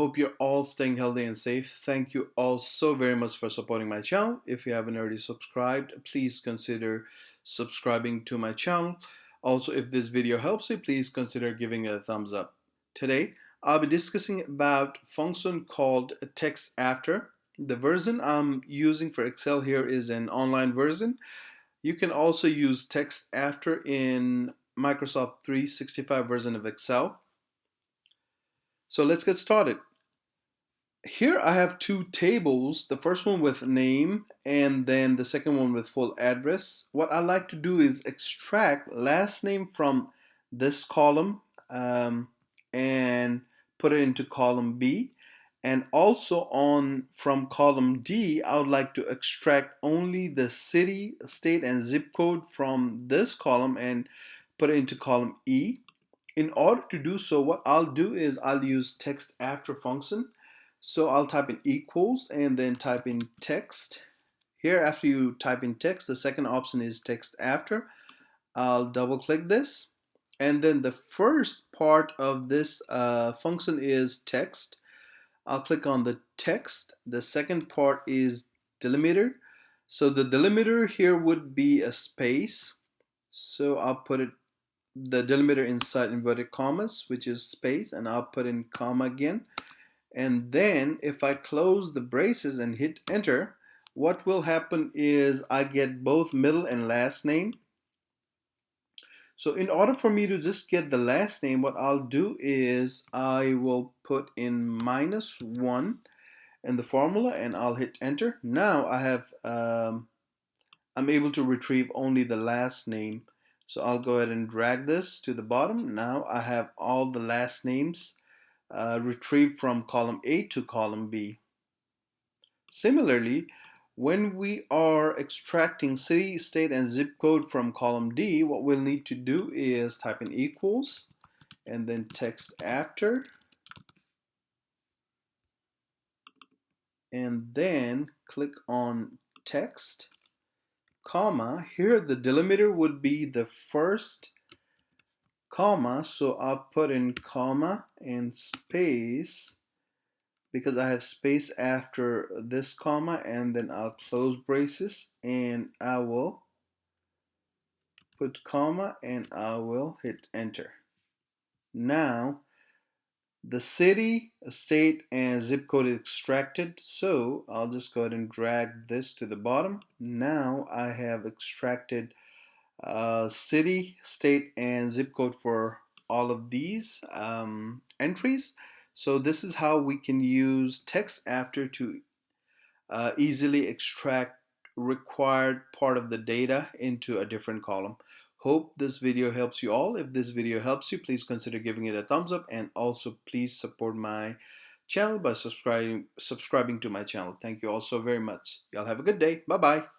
hope you're all staying healthy and safe. Thank you all so very much for supporting my channel. If you haven't already subscribed, please consider subscribing to my channel. Also, if this video helps you, please consider giving it a thumbs up. Today, I'll be discussing about a function called TEXTAFTER. The version I'm using for Excel here is an online version. You can also use TEXTAFTER in Microsoft 365 version of Excel. So let's get started. Here I have two tables, the first one with name and then the second one with full address. What I like to do is extract last name from this column and put it into column B. And also from column D, I would like to extract only the city, state, and zip code from this column and put it into column E. In order to do so, what I'll do is I'll use TEXTAFTER function. So I'll type in equals and then type in text. Here, after you type in text, the second option is TEXTAFTER. I'll double click this. And then the first part of this function is text. I'll click on the text. The second part is delimiter. So the delimiter here would be a space. So I'll put the delimiter inside inverted commas, which is space, and I'll put in comma again. And then if I close the braces and hit enter, what will happen is I get both middle and last name. So in order for me to just get the last name, what I'll do is I will put in -1 in the formula and I'll hit enter. Now I have I'm able to retrieve only the last name. So I'll go ahead and drag this to the bottom. Now I have all the last names retrieved from column A to column B. Similarly, when we are extracting city, state, and zip code from column D, what we'll need to do is type in equals and then TEXTAFTER and then click on text, comma. Here the delimiter would be the first comma, so I'll put in comma and space because I have space after this comma, and then I'll close braces and I will put comma and I will hit enter. Now the city, state, and zip code is extracted, so I'll just go ahead and drag this to the bottom. Now I have extracted city, state, and zip code for all of these entries. So this is how we can use TEXTAFTER to easily extract required part of the data into a different column. Hope this video helps you all. If this video helps you, please consider giving it a thumbs up, and also please support my channel by subscribing to my channel. Thank you all so very much. Y'all have a good day. Bye bye.